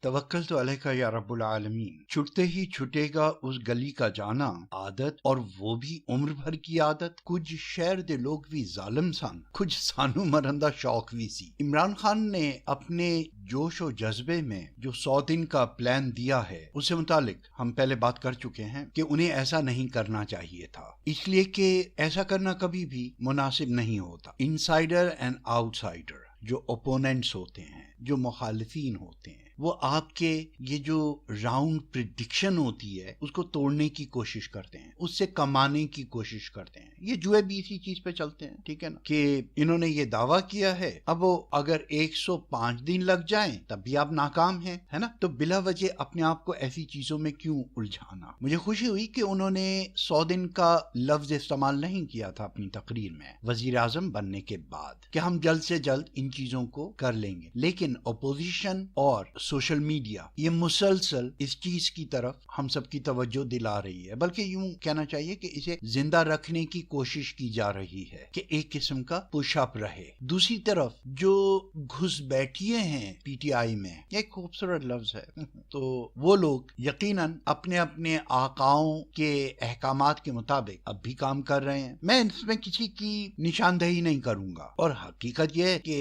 توکلت علیک یا رب العالمین، چھٹتے ہی چھٹے گا اس گلی کا جانا عادت، اور وہ بھی عمر بھر کی عادت۔ کچھ شہر دے لوگ بھی ظالم سن، کچھ سانو مرندہ شوق بھی سی۔ عمران خان نے اپنے جوش و جذبے میں جو 100 دن کا پلان دیا ہے، اس سے متعلق ہم پہلے بات کر چکے ہیں کہ انہیں ایسا نہیں کرنا چاہیے تھا، اس لیے کہ ایسا کرنا کبھی بھی مناسب نہیں ہوتا۔ انسائیڈر اینڈ آؤٹ سائیڈر، جو اوپوننٹس ہوتے ہیں، جو مخالفین ہوتے ہیں، وہ آپ کے یہ جو راؤنڈ پریڈکشن ہوتی ہے اس کو توڑنے کی کوشش کرتے ہیں، اس سے کمانے کی کوشش کرتے ہیں۔ یہ جوئے بھی اسی چیز پہ چلتے ہیں، ٹھیک ہے نا، کہ انہوں نے یہ دعویٰ کیا ہے، اب وہ اگر 105 دن لگ جائیں تب بھی آپ ناکام ہیں، ہے نا، تو بلا وجہ اپنے آپ کو ایسی چیزوں میں کیوں الجھانا۔ مجھے خوشی ہوئی کہ انہوں نے 100 دن کا لفظ استعمال نہیں کیا تھا اپنی تقریر میں وزیر اعظم بننے کے بعد، کہ ہم جلد سے جلد ان چیزوں کو کر لیں گے، لیکن اپوزیشن اور سوشل میڈیا یہ مسلسل اس چیز کی طرف ہم سب کی توجہ دلا رہی ہے، بلکہ یوں کہنا چاہیے کہ اسے زندہ رکھنے کی کوشش کی جا رہی ہے کہ ایک قسم کا پش اپ رہے۔ دوسری طرف جو گھس بیٹھیے ہیں پی ٹی آئی میں، ایک خوبصورت لفظ ہے، تو وہ لوگ یقیناً اپنے اپنے آقاؤں کے احکامات کے مطابق اب بھی کام کر رہے ہیں۔ میں اس میں کسی کی نشاندہی نہیں کروں گا، اور حقیقت یہ ہے کہ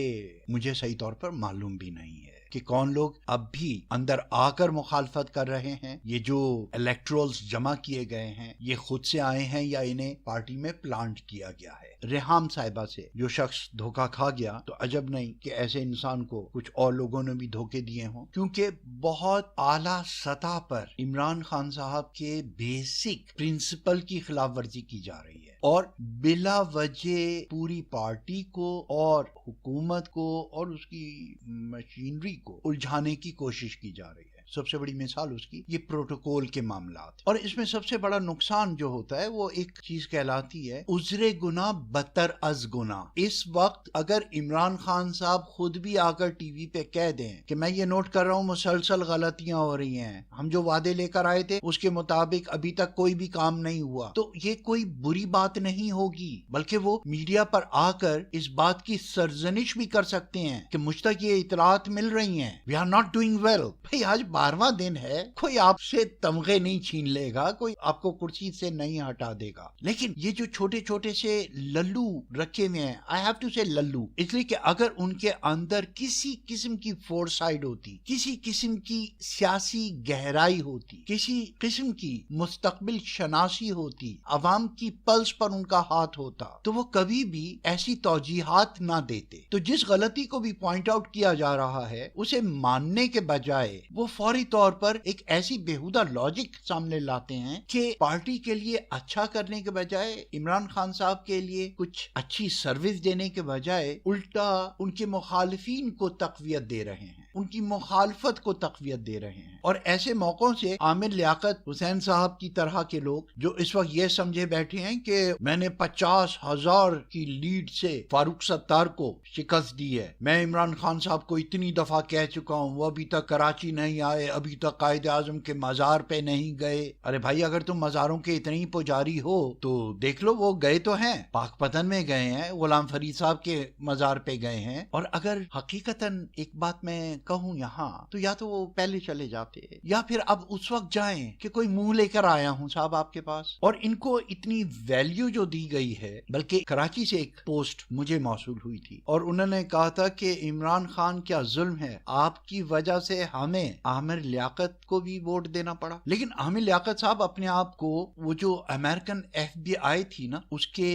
مجھے صحیح طور پر معلوم بھی نہیں ہے کہ کون لوگ اب بھی اندر آ کر مخالفت کر رہے ہیں۔ یہ جو الیکٹرولز جمع کیے گئے ہیں یہ خود سے آئے ہیں یا انہیں پارٹی میں پلانٹ کیا گیا ہے۔ ریحام صاحبہ سے جو شخص دھوکہ کھا گیا تو عجب نہیں کہ ایسے انسان کو کچھ اور لوگوں نے بھی دھوکے دیے ہوں، کیونکہ بہت اعلیٰ سطح پر عمران خان صاحب کے بیسک پرنسپل کی خلاف ورزی کی جا رہی ہے، اور بلا وجہ پوری پارٹی کو اور حکومت کو اور اس کی مشینری کو الجھانے کی کوشش کی جا رہی ہے۔ سب سے بڑی مثال اس کی یہ پروٹوکول کے معاملات، اور اس میں سب سے بڑا نقصان جو ہوتا ہے وہ ایک چیز کہلاتی ہے عذر گناہ بدتر از گناہ۔ اس وقت اگر عمران خان صاحب خود بھی آ کر ٹی وی پہ کہہ دیں کہ میں یہ نوٹ کر رہا ہوں مسلسل غلطیاں ہو رہی ہیں، ہم جو وعدے لے کر آئے تھے اس کے مطابق ابھی تک کوئی بھی کام نہیں ہوا، تو یہ کوئی بری بات نہیں ہوگی، بلکہ وہ میڈیا پر آ کر اس بات کی سرزنش بھی کر سکتے ہیں کہ مجھ تک یہ اطلاعات مل رہی ہیں، we are not doing well. بھائی آج 12واں دن ہے، کوئی آپ سے تمغے نہیں چھین لے گا، کوئی آپ کو کرسی سے نہیں ہٹا دے گا، لیکن یہ جو چھوٹے چھوٹے سے للو رکھے ہوئے ہیں، آئی ہیو ٹو سے للو، اس لیے کہ اگر ان کے اندر کسی قسم کی فور سائڈ ہوتی، کسی قسم کی سیاسی گہرائی ہوتی، کسی قسم کی مستقبل شناسی ہوتی، عوام کی پلس پر ان کا ہاتھ ہوتا، تو وہ کبھی بھی ایسی توجیحات نہ دیتے۔ تو جس غلطی کو بھی پوائنٹ آؤٹ کیا جا رہا ہے اسے ماننے کے بجائے وہ فوری طور پر ایک ایسی بےہودہ لاجک سامنے لاتے ہیں کہ پارٹی کے لیے اچھا کرنے کے بجائے، عمران خان صاحب کے لیے کچھ اچھی سروس دینے کے بجائے الٹا ان کے مخالفین کو تقویت دے رہے ہیں، ان کی مخالفت کو تقویت دے رہے ہیں۔ اور ایسے موقعوں سے عامر لیاقت حسین صاحب کی طرح کے لوگ جو اس وقت یہ سمجھے بیٹھے ہیں کہ میں نے 50,000 کی لیڈ سے فاروق ستار کو شکست دی ہے، میں عمران خان صاحب کو اتنی دفعہ کہہ چکا ہوں، وہ ابھی تک کراچی نہیں آئے، ابھی تک قائد اعظم کے مزار پہ نہیں گئے۔ ارے بھائی اگر تم مزاروں کے اتنے ہی پجاری ہو تو دیکھ لو، وہ گئے تو ہیں، پاک پتن میں گئے ہیں، غلام فرید صاحب کے مزار پہ گئے ہیں، اور اگر حقیقتاً ایک بات میں کہوں یہاں تو یا تو وہ پہلے چلے جاتے یا پھر اب اس وقت جائیں کہ کوئی منہ لے کر آیا ہوں صاحب آپ کے پاس۔ اور ان کو اتنی ویلیو جو دی گئی ہے، بلکہ کراچی سے ایک پوسٹ مجھے موصول ہوئی تھی اور انہوں نے کہا تھا کہ عمران خان کیا ظلم ہے، آپ کی وجہ سے ہمیں عامر لیاقت کو بھی ووٹ دینا پڑا۔ لیکن عامر لیاقت صاحب اپنے آپ کو وہ جو امریکن ایف بی آئی تھی نا اس کے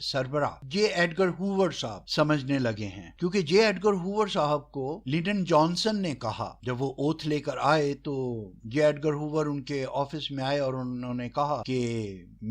سربراہ جے ایڈگر ہوور صاحب سمجھنے لگے ہیں، کیونکہ جے ایڈگر ہوور صاحب کو لیڈن جانسن نے کہا، جب وہ اوتھ لے کر آئے تو جے ایڈگر ہوور ان کے آفس میں آئے اور انہوں نے کہا کہ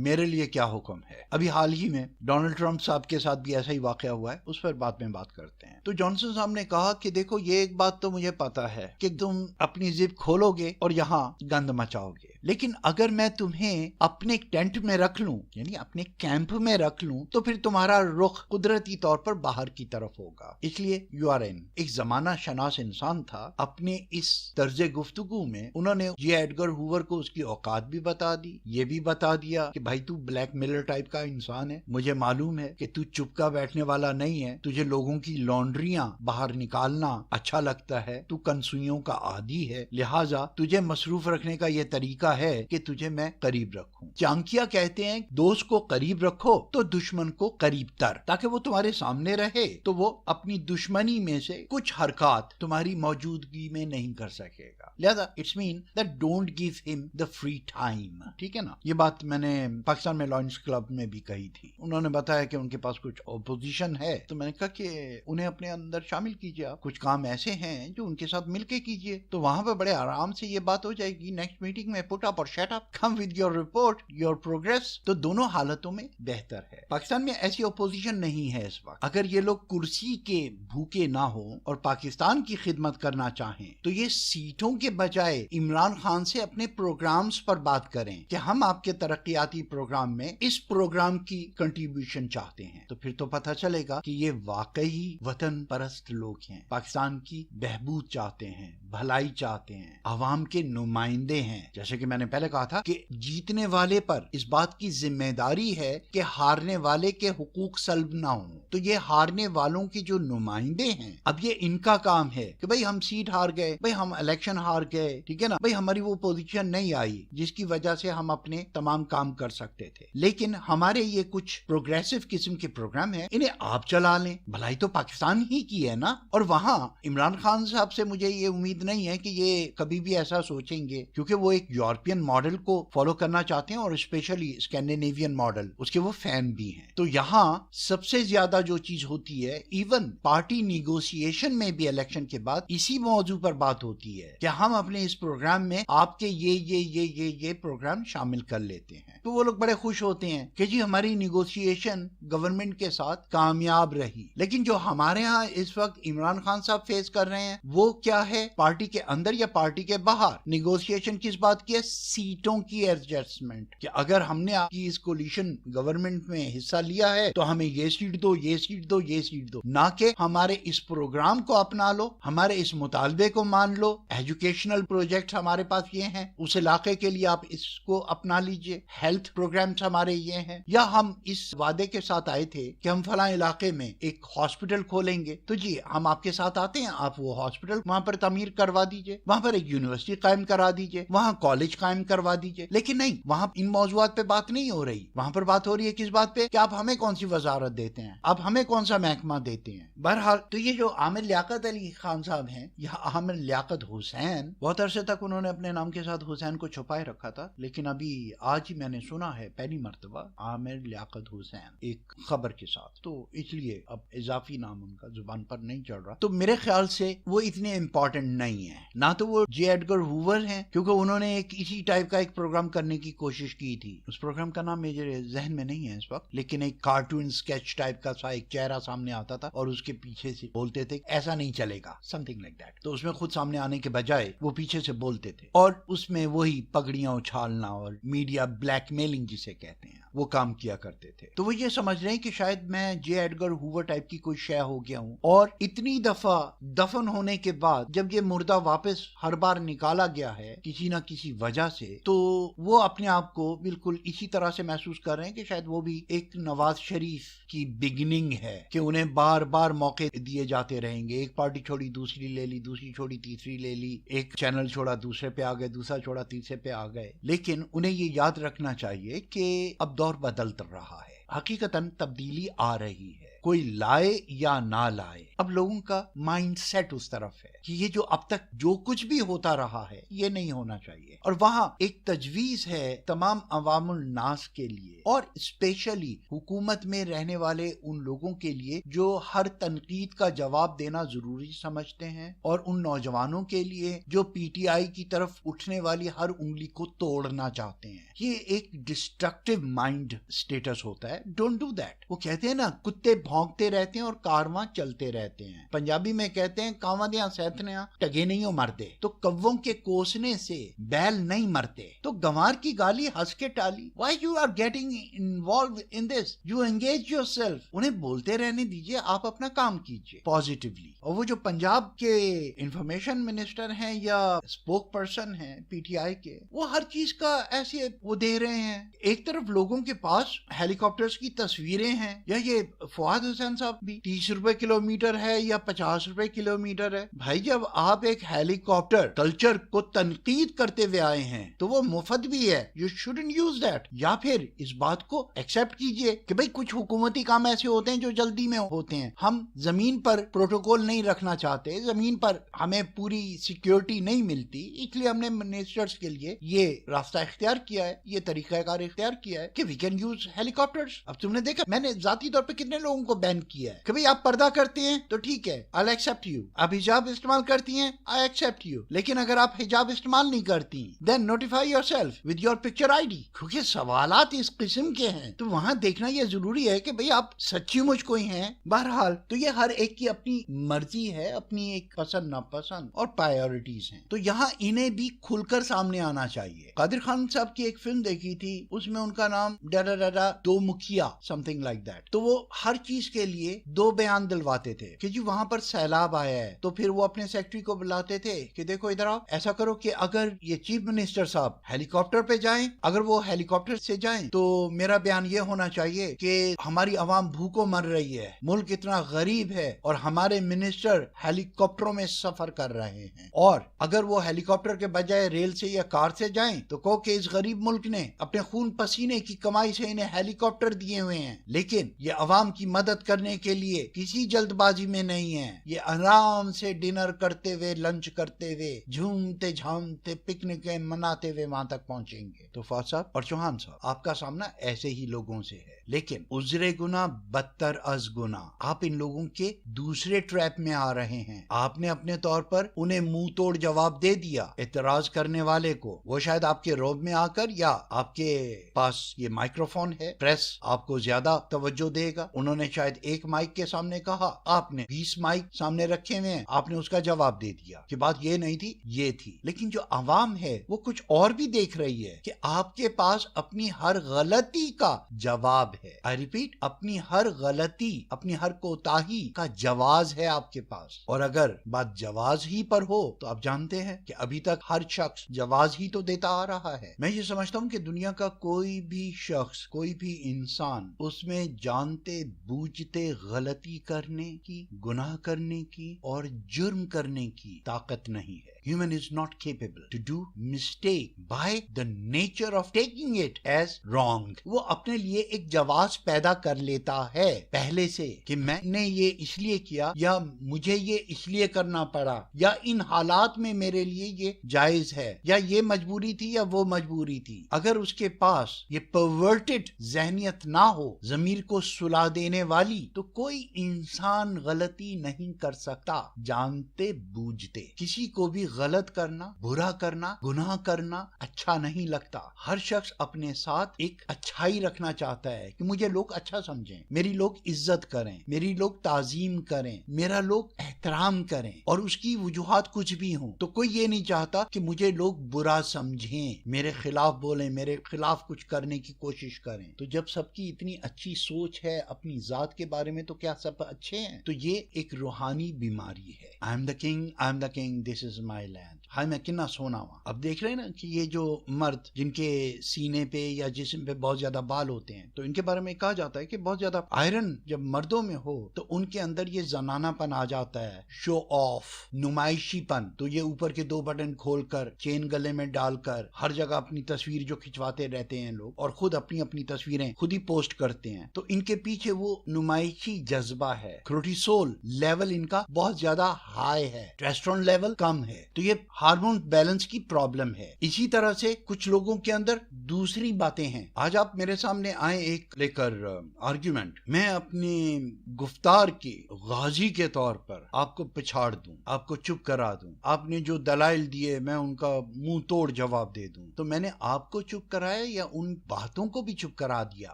میرے لیے کیا حکم ہے۔ ابھی حال ہی میں ڈونلڈ ٹرمپ صاحب کے ساتھ بھی ایسا ہی واقعہ ہوا ہے، اس پر بعد میں بات کرتے ہیں۔ تو جانسن صاحب نے کہا کہ دیکھو یہ ایک بات تو مجھے پتا ہے کہ تم اپنی زب کھولو گے اور یہاں گند مچاؤ گے، لیکن اگر میں تمہیں اپنے ٹینٹ میں رکھ لوں یعنی اپنے کیمپ میں رکھ لوں تو پھر تمہارا رخ قدرتی طور پر باہر کی طرف ہوگا. اس لیے یو آر ان. ایک زمانہ شناس انسان تھا. اپنے اس طرز گفتگو میں انہوں نے جے ایڈگر ہوور کو اس کی اوقات بھی بتا دی, یہ بھی بتا دیا کہ بھائی تو بلیک میلر ٹائپ کا انسان ہے, مجھے معلوم ہے کہ تو چپکا بیٹھنے والا نہیں ہے, تجھے لوگوں کی لانڈریاں باہر نکالنا اچھا لگتا ہے, تو کنسوئیوں کا عادی ہے, لہٰذا تجھے مصروف رکھنے کا یہ طریقہ ہے کہ تجھے میں قریب رکھوں. چانکیا کہتے ہیں دوست کو قریب رکھو تو دشمن کو قریب تر, تاکہ وہ تمہارے سامنے رہے تو وہ اپنی دشمنی میں سے کچھ حرکات تمہاری موجودگی میں نہیں کر سکے گا. لہذا it's mean that don't give ہم دا فری ٹائم. ٹھیک ہے نا. یہ بات میں نے پاکستان میں لائنس کلب میں بھی کہی تھی. انہوں نے بتایا کہ ان کے پاس کچھ اپوزیشن ہے, تو میں نے کہا کہ انہیں اپنے اندر شامل کیجیے, آپ کچھ کام ایسے ہیں جو ان کے ساتھ مل کے کیجیے, تو وہاں پہ بڑے آرام سے یہ بات ہو جائے گی. نیکسٹ میٹنگ میں پٹ اپ اور shut up, come with your report, your progress. تو دونوں حالتوں میں بہتر ہے. پاکستان میں ایسی اپوزیشن نہیں ہے اس وقت. اگر یہ لوگ کرسی کے بھوکے نہ ہوں اور پاکستان کی خدمت کرنا چاہیں تو یہ سیٹوں کے بجائے عمران خان سے اپنے پروگرامز پر بات کریں کہ ہم آپ کے ترقیاتی پروگرام میں اس پروگرام کی کنٹریبیوشن چاہتے ہیں. تو پھر تو پتہ چلے گا کہ یہ واقعی وطن پرست لوگ ہیں, پاکستان کی بہبود چاہتے ہیں, بھلائی چاہتے ہیں, عوام کے نمائندے ہیں. جیسے کہ میں نے پہلے کہا تھا کہ جیتنے والے پر اس بات کی ذمہ داری ہے کہ ہارنے والے کے حقوق سلب نہ ہوں. تو یہ ہارنے والوں کے جو نمائندے ہیں, اب یہ ان کا کام ہے کہ بھئی ہم سیٹ ہار گئے, بھئی ہم الیکشن ہار گئے, ٹھیک ہے نا, بھئی ہماری وہ پوزیشن نہیں آئی جس کی وجہ سے ہم اپنے تمام کام کر سکتے تھے, لیکن ہمارے یہ کچھ پروگریسو قسم کے پروگرام ہیں, انہیں آپ چلا لیں. بھلائی تو پاکستان ہی کی ہے نا. اور وہاں عمران خان صاحب سے مجھے یہ امید نہیں ہے کہ یہ کبھی بھی ایسا سوچیں گے, کیونکہ وہ ایک یورپین ماڈل کو فالو کرنا چاہتے ہیں اور اسپیشلی اسکینڈینیوین ماڈل, اس کے وہ فین بھی ہیں. تو یہاں سب سے زیادہ جو چیز ہوتی ہے, ایون پارٹی نیگوسیشن میں بھی الیکشن کے بعد اسی موضوع پر بات ہوتی ہے کہ ہم اپنے اس پروگرام میں آپ کے یہ پروگرام شامل کر لیتے ہیں. تو وہ لوگ بڑے خوش ہوتے ہیں کہ جی ہماری نیگوسیشن گورنمنٹ کے ساتھ کامیاب رہی. لیکن جو ہمارے ہاں اس وقت عمران خان صاحب فیس کر رہے ہیں وہ کیا ہے, پارٹی کے اندر یا پارٹی کے باہر نیگوسیشن کس بات کی ہے, سیٹوں کی ایڈجسٹمنٹ, کہ اگر ہم نے آپ کی اس کولیشن گورنمنٹ میں حصہ لیا ہے تو ہمیں یہ سیٹ دو, یہ سیٹ دو, یہ سیٹ دو, نہ کہ ہمارے اس پروگرام کو اپنا لو, ہمارے اس مطالبے کو مان لو, ایجوکیشنل پروجیکٹ ہمارے پاس یہ ہیں, اس علاقے کے لیے آپ اس کو اپنا لیجئے, ہیلتھ پروگرامز ہمارے یہ ہیں, یا ہم اس وعدے کے ساتھ آئے تھے کہ ہم فلاں علاقے میں ایک ہاسپٹل کھولیں گے, تو جی ہم آپ کے ساتھ آتے ہیں, آپ وہ ہاسپٹل وہاں پر تعمیر کروا دیجئے, وہاں پر ایک یونیورسٹی قائم کرا دیجئے, وہاں کالج قائم کروا دیجئے. لیکن نہیں, وہاں ان موضوعات پہ بات نہیں ہو رہی. وہاں پر بات ہو رہی ہے کس بات پہ, کہ آپ ہمیں کون سی وزارت دیتے ہیں, آپ ہمیں کون سا محکمہ دیتے ہیں. بہرحال تو یہ جو عامر لیاقت علی خان صاحب ہیں یا عامر لیاقت حسین, بہت عرصے تک انہوں نے اپنے نام کے ساتھ حسین کو چھپائے رکھا تھا, لیکن ابھی آج ہی میں نے سنا ہے پہلی مرتبہ عامر لیاقت حسین ایک خبر کے ساتھ, تو اس لیے اب اضافی نام ان کا زبان پر نہیں چڑھ رہا. تو میرے خیال سے وہ اتنے امپورٹنٹ نہیں ہے. نہ تو وہ جے ایڈگر ہوور ہیں, کیونکہ انہوں نے ایک اسی ٹائپ کا ایک پروگرام کرنے کی کوشش کی تھی. اس پروگرام کا نام میرے ذہن میں نہیں ہے اس وقت, لیکن ایک کارٹون سکیچ ٹائپ کا سا ایک چہرہ سامنے آتا تھا اور اس کے پیچھے سے بولتے تھے ایسا نہیں چلے گا, سم تھنگ لائک دیٹ. تو اس میں خود سامنے آنے کے بجائے وہ پیچھے سے بولتے تھے, اور اس میں وہی پگڑیاں اچھالنا اور میڈیا بلیک میلنگ جسے کہتے ہیں وہ کام کیا کرتے تھے. تو وہ یہ سمجھ رہے ہیں کہ شاید میں جے ایڈگر ہوور ٹائپ کی کوئی شے ہو گیا ہوں, اور اتنی دفعہ دفن ہونے کے بعد جب یہ مردہ واپس ہر بار نکالا گیا ہے کسی نہ کسی وجہ سے, تو وہ اپنے آپ کو بالکل اسی طرح سے محسوس کر رہے ہیں کہ شاید وہ بھی ایک نواز شریف کی بگننگ ہے کہ انہیں بار بار موقع دیے جاتے رہیں گے. ایک پارٹی چھوڑی دوسری لے لی, دوسری چھوڑی تیسری لے لی, ایک چینل چھوڑا دوسرے پہ آ گئے, دوسرا چھوڑا تیسرے پہ آ گئے. لیکن انہیں یہ یاد رکھنا چاہیے کہ اب دور بدل رہا ہے, حقیقتاً تبدیلی آ رہی ہے, کوئی لائے یا نہ لائے. اب لوگوں کا مائنڈ سیٹ اس طرف ہے کہ یہ جو اب تک جو کچھ بھی ہوتا رہا ہے یہ نہیں ہونا چاہیے. اور وہاں ایک تجویز ہے تمام عوام الناس کے لیے, اور اسپیشلی حکومت میں رہنے والے ان لوگوں کے لیے جو ہر تنقید کا جواب دینا ضروری سمجھتے ہیں, اور ان نوجوانوں کے لیے جو پی ٹی آئی کی طرف اٹھنے والی ہر انگلی کو توڑنا چاہتے ہیں. یہ ایک ڈسٹرکٹیو مائنڈ سٹیٹس ہوتا ہے. Don't do that. وہ کہتے ہیں نا کتے بھونکتے رہتے ہیں اور کارواں چلتے رہتے ہیں. پنجابی میں کہتے ہیں کاواں دیاں سیراں کہتے ہیں ٹگے نہیں ہو مرتے، تو کووں کے کوسنے سے بیل نہیں مرتے، تو گنوار کی گالی ہنس کے ٹالی. Why you are getting involved in this? You engage yourself. انہیں بولتے رہنے دیجئے، آپ اپنا کام کیجئے پازیٹیولی. اور وہ جو پنجاب کے انفارمیشن منسٹر ہیں یا اسپوک پرسن ہیں پی ٹی آئی کے، وہ ہر چیز کا ایسے وہ دے رہے ہیں. ایک طرف لوگوں کے پاس ہیلی کاپٹرز کی تصویریں ہیں، یا یہ فواد حسین صاحب بھی 30 روپے کلومیٹر ہے یا 50 روپے کلومیٹر ہے. بھائی جب آپ ایک ہیلی کاپٹر کلچر کو تنقید کرتے ہوئے آئے ہیں تو وہ مفت بھی ہے. You shouldn't use that. یا پھر اس بات کو ایکسپٹ کیجئے کہ بھئی کچھ حکومتی کام ایسے ہوتے ہیں جو جلدی میں ہوتے ہیں، ہم زمین پر پروٹوکول نہیں رکھنا چاہتے، زمین پر ہمیں پوری سیکیورٹی نہیں ملتی، اس لیے ہم نے منسٹرز کے لیے یہ راستہ اختیار کیا ہے، یہ طریقہ کار اختیار کیا ہے کہ وی کین یوز ہیلی کاپٹرز. اب تم نے دیکھا میں نے ذاتی طور پہ کتنے لوگوں کو بین کیا ہے کہ بھئی آپ پردہ کرتے ہیں تو ٹھیک ہے، I'll accept you. آپ حجاب استعمال کرتی ہیں، I accept you. لیکن اگر آپ حجاب استعمال نہیں کرتی then notify yourself with your picture ID. کیونکہ سوالات اس قسم کے ہیں تو وہاں دیکھنا یہ ضروری ہے کہ بھئی آپ سچی مجھ کوئی ہیں. بہرحال تو یہ ہر ایک کی اپنی مرضی ہے، اپنی ایک پسند ناپسند اور پرائیورٹیز ہیں، تو یہاں انہیں بھی کھل کر سامنے آنا چاہیے. قادر خان صاحب کی ایک فلم دیکھی تھی، اس میں ان کا نام ڈاڈا ڈاڈا دو مکھیا something like that. تو وہ ہر چیز کے لیے دو بیان دلواتے تھے کہ جی وہاں پر سیلاب آیا ہے، تو پھر وہ اپنے سیکٹری کو بلاتے تھے کہ دیکھو ادھر آؤ، ایسا کرو کہ اگر یہ چیف منسٹر صاحب ہیلی کاپٹر پہ جائیں، اگر وہ ہیلی کاپٹر سے جائیں تو میرا بیان یہ ہونا چاہیے کہ ہماری عوام بھوکوں مر رہی ہے، ملک اتنا غریب ہے اور ہمارے منسٹر ہیلی کاپٹروں میں سفر کر رہے ہیں. اور اگر وہ ہیلی کاپٹر کے بجائے ریل سے یا کار سے جائیں تو کہو کہ اس غریب ملک نے اپنے خون پسینے کی کمائی سے انہیں ہیلی کاپٹر دیے ہوئے ہیں، لیکن یہ عوام کی مدد کرنے کے لیے کسی جلد بازی میں نہیں ہے، یہ آرام سے ڈنر کرتے ہوئے، لنچ کرتے ہوئے، جھومتے جھامتے، پکنکیں مناتے ہوئے وہاں تک پہنچیں گے. تو فواد صاحب اور چوہان صاحب آپ کا سامنا ایسے ہی لوگوں سے ہے، لیکن عذر گناہ بدتر از گناہ. آپ ان لوگوں کے دوسرے ٹریپ میں آ رہے ہیں. آپ نے اپنے طور پر انہیں منہ توڑ جواب دے دیا اعتراض کرنے والے کو. وہ شاید آپ کے روب میں آ کر یا آپ کے پاس یہ مائکروفون ہے، پریس آپ کو زیادہ توجہ دے گا. انہوں نے شاید ایک مائک کے سامنے کہا، آپ نے 20 مائک سامنے رکھے ہوئے ہیں، آپ نے اس کا جواب دے دیا کہ بات یہ نہیں تھی، یہ تھی. لیکن جو عوام ہے وہ کچھ اور بھی دیکھ رہی ہے کہ آپ کے پاس اپنی ہر غلطی کا جواب ہے. I repeat، اپنی ہر غلطی، اپنی ہر کوتاہی کا جواز ہے آپ کے پاس. اور اگر بات جواز ہی پر ہو تو آپ جانتے ہیں کہ ابھی تک ہر شخص جواز ہی تو دیتا آ رہا ہے. میں یہ سمجھتا ہوں کہ دنیا کا کوئی بھی شخص، کوئی بھی انسان اس میں جانتے بوجھتے غلطی کرنے کی، گناہ کرنے کی اور جرم کرنے کی طاقت نہیں ہے. Human is not capable to do mistake by the nature of taking it as wrong. وہ اپنے لیے ایک جواز پیدا کر لیتا ہے پہلے سے کہ میں نے یہ اس لیے کیا، یا مجھے یہ اس لیے کرنا پڑا، یا ان حالات میں میرے لیے یہ جائز ہے، یا یہ مجبوری تھی یا وہ مجبوری تھی. اگر اس کے پاس یہ perverted ذہنیت نہ ہو، ضمیر کو سلا دینے والی، تو کوئی انسان غلطی نہیں کر سکتا جانتے بوجھتے. کسی کو بھی غلط کرنا، برا کرنا، گناہ کرنا اچھا نہیں لگتا. ہر شخص اپنے ساتھ ایک اچھائی رکھنا چاہتا ہے کہ مجھے لوگ اچھا سمجھیں، میری لوگ عزت کریں، میری لوگ تعظیم کریں، میرا لوگ احترام کریں، اور اس کی وجوہات کچھ بھی ہوں. تو کوئی یہ نہیں چاہتا کہ مجھے لوگ برا سمجھیں، میرے خلاف بولیں، میرے خلاف کچھ کرنے کی کوشش کریں. تو جب سب کی اتنی اچھی سوچ ہے اپنی ذات کے بارے میں تو کیا سب اچھے ہیں؟ تو یہ ایک روحانی بیماری ہے. I am the king, I am the king, this is my land. ہاں میں کنا سونا ہوا. اب دیکھ رہے ہیں نا کہ یہ جو مرد جن کے سینے پہ یا جسم پہ بہت زیادہ بال ہوتے ہیں، تو ان کے بارے میں کہا جاتا ہے کہ بہت زیادہ آئرن جب مردوں میں ہو تو ان کے اندر یہ زنانہ پن آ جاتا ہے، شو آف، نمائشی پن. تو یہ اوپر کے 2 بٹن کھول کر، چین گلے میں ڈال کر، ہر جگہ اپنی تصویر جو کھنچواتے رہتے ہیں لوگ، اور خود اپنی تصویریں خود ہی پوسٹ کرتے ہیں. تو ان کے پیچھے وہ نمائشی جذبہ ہے. کورٹیسول لیول ان کا بہت زیادہ ہائی ہے، ٹیسٹرون لیول کم ہے. تو یہ ہارمون بیلنس کی پرابلم ہے. اسی طرح سے کچھ لوگوں کے اندر دوسری باتیں ہیں. آج آپ میرے سامنے آئے ایک لے کر آرگیومنٹ، میں اپنی گفتار کے غازی کے طور پر آپ کو پچھاڑ دوں، آپ کو چپ کرا دوں، آپ نے جو دلائل دیے میں ان کا منہ توڑ جواب دے دوں، تو میں نے آپ کو چپ کرایا یا ان باتوں کو بھی چپ کرا دیا،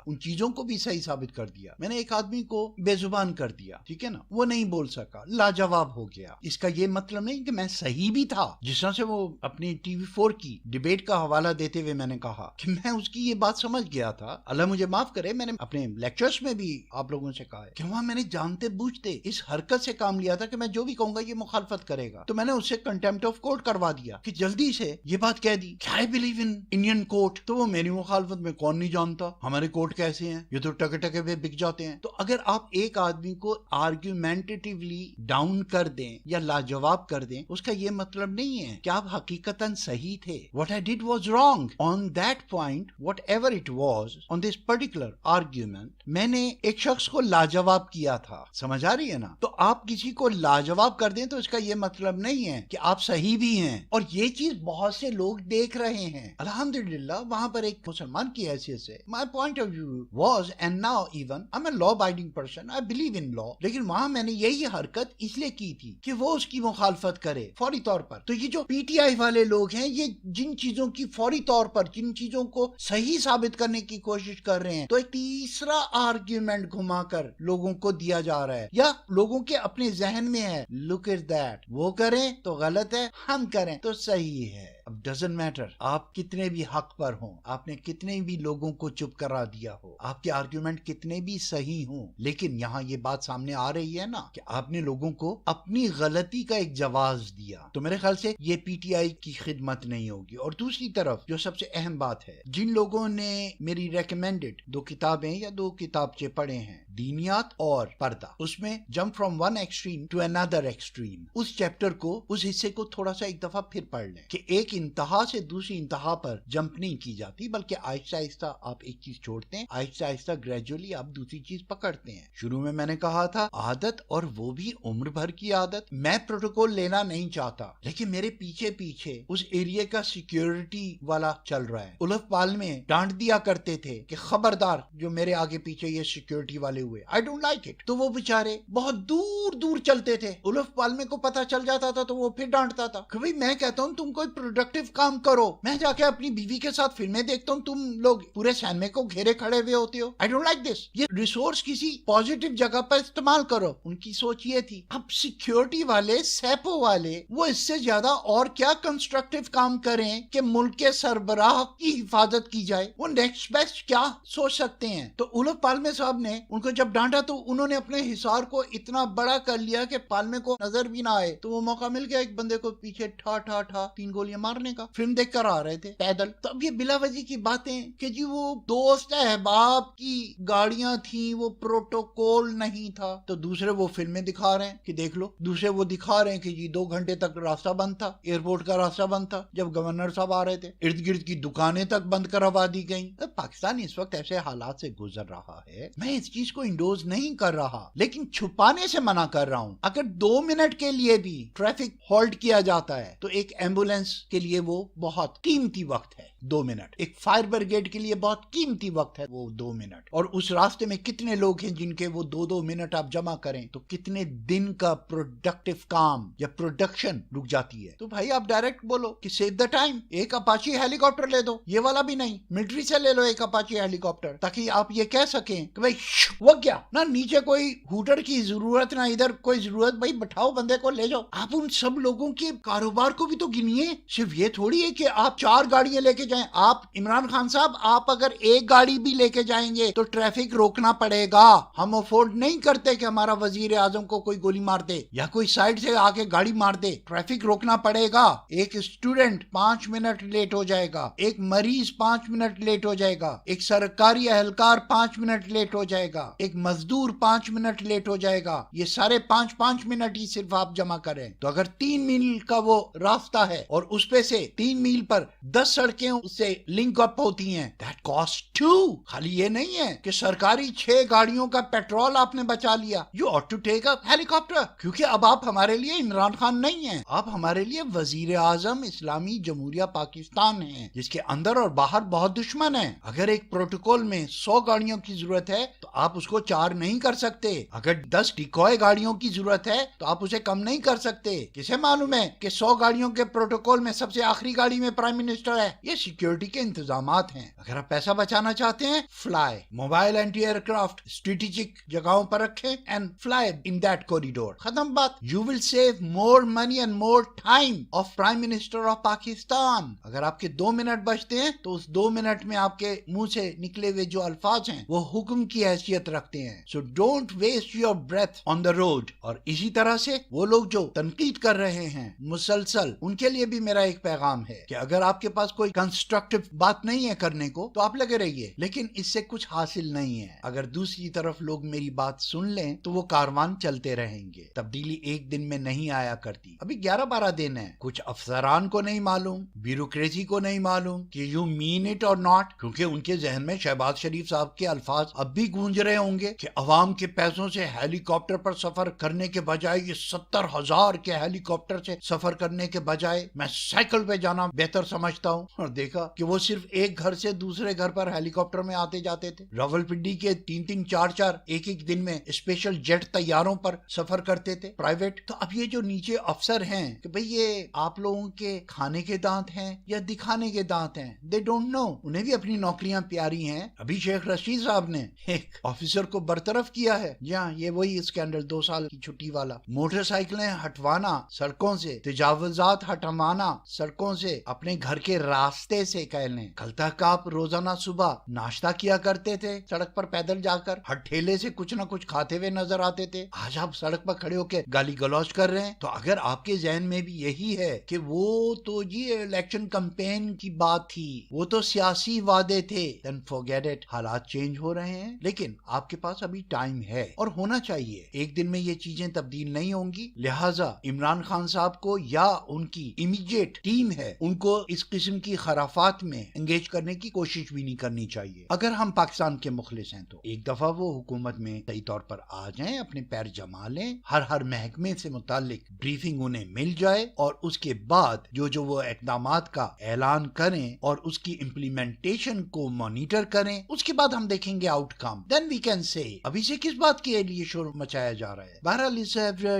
ان چیزوں کو بھی صحیح ثابت کر دیا؟ میں نے ایک آدمی کو بے زبان کر دیا، ٹھیک ہے نا، وہ نہیں بول سکا، لاجواب ہو گیا. اس کا یہ مطلب نہیں کہ میں صحیح بھی تھا. جس طرح سے وہ اپنی ٹی وی 4 کی ڈیبیٹ کا حوالہ دیتے ہوئے میں نے کہا کہ میں اس کی یہ بات سمجھ گیا تھا. اللہ مجھے معاف کرے، میں نے اپنے لیکچرز میں بھی آپ لوگوں سے کہا ہے کہ وہاں میں نے جانتے بوجھتے اس حرکت سے کام لیا تھا کہ میں جو بھی کہوں گا یہ مخالفت کرے گا، تو میں نے اس سے کنٹیمپٹ آف کورٹ کروا دیا کہ جلدی سے یہ بات کہہ دی کہ I believe in Indian court. تو وہ میری مخالفت میں کون نہیں جانتا، ہمارے کورٹ کیسے ہیں، یہ تو ٹکے ٹکے پہ بک جاتے ہیں. تو اگر آپ ایک آدمی کو آرگیومنٹیٹیولی ڈاؤن کر دیں یا لاجواب کر دیں، اس کا یہ مطلب نہیں ہے کہ آپ حقیقتاً صحیح تھے. What I did was wrong. On that point, whatever it was, on this particular argument, میں نے ایک شخص کو لاجواب کیا تھا. سمجھ آ رہی ہے نا؟ تو آپ کسی کو لاجواب کر دیں تو اس کا یہ مطلب نہیں ہے کہ آپ صحیح بھی ہیں. اور یہ چیز بہت سے لوگ دیکھ رہے ہیں. الحمدللہ وہاں پر ایک مسلمان کی حیثیت سے my point of view was and now even I'm a law abiding person. I believe in law. لیکن وہاں میں نے یہی حرکت اس لیے کی تھی کہ وہ اس کی مخالفت کرے فوری طور پر. تو یہ جو پی ٹی آئی والے لوگ ہیں، یہ جن چیزوں کی فوری طور پر جن چیزوں کو صحیح ثابت کرنے کی کوشش کر رہے ہیں، تو ایک تیسرا آرگیومنٹ گھما کر لوگوں کو دیا جا رہا ہے، یا لوگوں کے اپنے ذہن میں ہے look at that، وہ کریں تو غلط ہے، ہم کریں تو صحیح ہے. اب ڈزنٹ میٹر آپ کتنے بھی حق پر ہوں، آپ نے کتنے بھی لوگوں کو چپ کرا دیا ہو، آپ کے آرگیومنٹ کتنے بھی صحیح ہوں، لیکن یہاں یہ بات سامنے آ رہی ہے نا کہ آپ نے لوگوں کو اپنی غلطی کا ایک جواز دیا. تو میرے خیال سے یہ پی ٹی آئی کی خدمت نہیں ہوگی. اور دوسری طرف جو سب سے اہم بات ہے، جن لوگوں نے میری ریکمینڈڈ 2 کتابیں یا 2 کتابچے پڑھے ہیں، دینیات اور پردہ، اس میں jump from one extreme to another extreme, اس چیپٹر کو، اس حصے کو تھوڑا سا ایک دفعہ پھر پڑھ لیں کہ ایک انتہا سے دوسری انتہا پر جمپ نہیں کی جاتی، بلکہ آہستہ آہستہ آپ ایک چیز چھوڑتے ہیں، آہستہ آہستہ گریجولی آپ دوسری چیز پکڑتے ہیں. شروع میں میں نے کہا تھا عادت، اور وہ بھی عمر بھر کی عادت. میں پروٹوکول لینا نہیں چاہتا، لیکن میرے پیچھے پیچھے اس ایریا کا سیکیورٹی والا چل رہا ہے. الف پال میں ڈانٹ دیا کرتے تھے کہ خبردار جو میرے آگے پیچھے یہ سیکیورٹی والے ہوئے، I don't like it. تو وہ بیچارے بہت دور دور چلتے تھے. الف پالمے کو پتا چل جاتا تھا تو وہ پھر ڈانٹتا تھا کہ بھئی میں کہتا ہوں تم کوئی پروڈکٹیو کام کرو، میں جا کے اپنی بیوی کے ساتھ فلمیں دیکھتا ہوں، تم لوگ پورے سینمے کو گھیرے کھڑے ہوئے ہوتے ہو. I don't like this. یہ ریسورس کسی پازیٹیو جگہ پر استعمال کرو. ان کی سوچ یہ تھی. اب سیکیورٹی والے، سیپو والے، وہ اس سے زیادہ اور کیا کنسٹرکٹیو کام کریں کہ ملک کے سربراہ کی حفاظت کی جائے؟ وہ نیکسٹ بیسٹ کیا سوچ سکتے ہیں؟ تو الف پالمے صاحب نے ان کو جب ڈانٹا تو انہوں نے اپنے حصار کو اتنا بڑا کر لیا کہ پالمے کو نظر بھی نہ آئے. تو وہ موقع مل گیا ایک بندے کو پیچھے ٹھا ٹھا ٹھا 3 گولیاں مارنے کا. فلم دیکھ کر آ رہے تھے پیدل. تو اب یہ بلا وجہ کی باتیں کہ جی وہ دوست احباب کی گاڑیاں تھیں، وہ پروٹوکول نہیں تھا. تو دوسرے وہ فلمیں دکھا رہے ہیں کہ دیکھ لو، دوسرے وہ دکھا رہے ہیں کہ جی 2 گھنٹے تک راستہ بند تھا، ایئرپورٹ کا راستہ بند تھا جب گورنر صاحب آ رہے تھے، ارد گرد کی دکانیں تک بند کروا دی گئیں. پاکستان اس وقت ایسے حالات سے گزر رہا ہے. میں اس چیز کو انڈوز نہیں کر رہا، لیکن چھپانے سے منع کر رہا ہوں. اگر 2 منٹ کے لیے بھی ٹریفک ہولڈ کیا جاتا ہے تو ایک ایمبولینس کے لیے وہ بہت قیمتی وقت ہے. 2 منٹ ایک فائر بریگیڈ کے لیے بہت قیمتی وقت ہے وہ 2 منٹ. اور اس راستے میں کتنے لوگ ہیں جن کے وہ 2 منٹ آپ جمع کریں تو کتنے دن کا پروڈکٹیو کام یا پروڈکشن رک جاتی ہے. تو بھائی آپ ڈائریکٹ بولو کہ سیو دا ٹائم، ایک اپاچی ہیلی کاپٹر لے دو، یہ والا بھی نہیں، ملٹری سے لے لو ایک اپاچی ہیلی کاپٹر، تاکہ آپ یہ کہہ سکیں کہ بھائی وہ کیا نہ نیچے کوئی ہوٹر کی ضرورت نہ ادھر کوئی ضرورت، بھائی بٹھاؤ بندے کو لے جاؤ. آپ ان سب لوگوں کے کاروبار کو بھی تو گنیے. صرف یہ تھوڑی ہے کہ آپ 4 گاڑیاں لے کے جائیں. آپ عمران خان صاحب، آپ اگر ایک گاڑی بھی لے کے جائیں گے تو ٹریفک روکنا پڑے گا. ہم افورڈ نہیں کرتے کہ ہمارا وزیر اعظم کو کوئی گولی مار دے یا کوئی سائڈ سے آ کے گاڑی مار دے. ٹریفک روکنا پڑے گا. ایک اسٹوڈنٹ 5 منٹ لیٹ ہو جائے گا، ایک مریض 5 منٹ لیٹ ہو جائے گا، ایک سرکاری اہلکار 5 منٹ لیٹ ہو جائے گا. ایک مزدور 5 منٹ لیٹ ہو جائے گا، یہ سارے 5 منٹ ہی صرف آپ جمع کریں تو اگر 3 میل کا وہ راستہ ہے اور اس پہ سے 3 میل پر 10 سڑکیں اس سے لنک اپ ہوتی ہیں، that cost 2. خالی یہ نہیں ہے کہ سرکاری 6 گاڑیوں کا پیٹرول آپ نے بچا لیا، you ought to take a helicopter، کیونکہ اب آپ ہمارے لیے عمران خان نہیں ہیں، آپ ہمارے لیے وزیر اعظم اسلامی جمہوریہ پاکستان ہیں جس کے اندر اور باہر بہت دشمن ہیں۔ اگر ایک پروٹوکول میں 100 گاڑیوں کی ضرورت ہے تو آپ اس کو 4 نہیں کر سکتے، اگر 10 ڈیکوئے گاڑیوں کی ضرورت ہے تو آپ اسے کم نہیں کر سکتے۔ کسے معلوم ہے کہ 100 گاڑیوں کے پروٹوکول میں سب سے آخری گاڑی میں پرائم منسٹر ہے؟ یہ سیکیورٹی کے انتظامات ہیں۔ اگر آپ پیسہ بچانا چاہتے ہیں، fly mobile anti aircraft strategic جگہوں پر رکھیں and fly in that corridor, ختم بات۔ You will save more money and more time of prime minister of Pakistan. اگر آپ کے 2 منٹ بچتے ہیں تو اس 2 منٹ میں آپ کے منہ سے نکلے ہوئے جو الفاظ ہیں وہ حکم کی حیثیت رکھتے ہیں۔ So don't waste your breath on the road. اور اسی طرح سے وہ لوگ جو تنقید کر رہے ہیں مسلسل، ان کے لیے بھی میرا ایک پیغام ہے کہ اگر آپ کے پاس کوئی کنسٹرکٹیو بات نہیں ہے کرنے کو تو آپ لگے رہیے، لیکن اس سے کچھ حاصل نہیں ہے۔ اگر دوسری طرف لوگ میری بات سن لیں تو وہ کاروان چلتے رہیں گے۔ تبدیلی ایک دن میں نہیں آیا کرتی، ابھی 11-12 دن ہے۔ کچھ افسران کو نہیں معلوم، بیوروکریسی کو نہیں معلوم کہ یو مین اٹ اور ناٹ، کیونکہ ان کے ذہن میں شہباز شریف صاحب کے الفاظ اب بھی گونج رہے ہوں گے کہ عوام کے پیسوں سے ہیلی کاپٹر پر سفر کرنے کے بجائے یہ 70,000 کے ہیلی کاپٹر سے سفر کرنے کے بجائے میں سائیکل پہ جانا بہتر سمجھتا ہوں۔ اور دیکھا کہ وہ صرف ایک گھر سے دوسرے گھر پر ہیلی کاپٹر میں آتے جاتے تھے، راولپنڈی کے 3-3 4-4 ایک دن میں اسپیشل جیٹ طیاروں پر سفر کرتے تھے پرائیویٹ۔ تو اب یہ جو نیچے افسر ہیں کہ بھئی یہ آپ لوگوں کے کھانے کے دانت ہیں یا دکھانے کے دانت ہیں، دے ڈونٹ نو، انہیں بھی اپنی نوکریاں پیاری ہیں۔ ابھی شیخ رشید صاحب نے ایک آفیسر کو برطرف کیا ہے، جی ہاں، یہ وہی اسکینڈل 2 سال کی چھٹی والا۔ موٹر سائیکلیں ہٹوانا سڑکوں سے، تجاوزات ہٹوانا سڑکوں سے، اپنے گھر کے راستے سے کہہ لیں۔ کل تک آپ روزانہ صبح ناشتہ کیا کرتے تھے سڑک پر پیدل جا کر، ہر ٹھیلے سے کچھ نہ کچھ کھاتے ہوئے نظر آتے تھے، آج آپ سڑک پر کھڑے ہو کے گالی گلوچ کر رہے ہیں۔ تو اگر آپ کے ذہن میں بھی یہی ہے کہ وہ تو جی الیکشن کمپین کی بات تھی، وہ تو سیاسی وعدے تھے، then forget it، حالات چینج ہو رہے ہیں، لیکن آپ کے پاس ابھی ٹائم ہے اور ہونا چاہیے۔ ایک دن میں یہ چیزیں تبدیل نہیں ہوں گی، لہٰذا عمران خان صاحب کو یا ان کی امیڈیٹ ٹیم ہے ان کو اس قسم کی خرافات میں انگیج کرنے کی کوشش بھی نہیں کرنی چاہیے۔ اگر ہم پاکستان کے مخلص ہیں تو ایک دفعہ وہ حکومت میں صحیح طور پر آ جائیں، اپنے پیر جما لیں، ہر محکمے سے متعلق بریفنگ انہیں مل جائے، اور اس کے بعد جو وہ اقدامات کا اعلان کریں اور اس کی امپلیمنٹیشن کو مانیٹر کریں، اس کے بعد ہم دیکھیں گے out come, then we can say ابھی سے کس بات کے لیے شور مچایا جا رہا ہے۔ بہرحال اس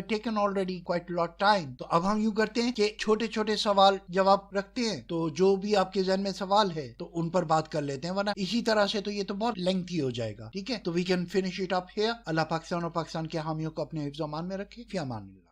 taken already quite lot time, تو اب ہم یوں کرتے ہیں کہ چھوٹے چھوٹے سوال جواب رکھتے ہیں، تو جو بھی آپ کے ذہن میں سوال ہے تو ان پر بات کر لیتے ہیں، ورنہ اسی طرح سے تو یہ تو بہت لینتھی ہو جائے گا، ٹھیک ہے؟ تو we can finish it up here. Allah Pakistan اور پاکستان کے حامیوں کو اپنے حفظ و امان میں رکھے، فی امان اللہ۔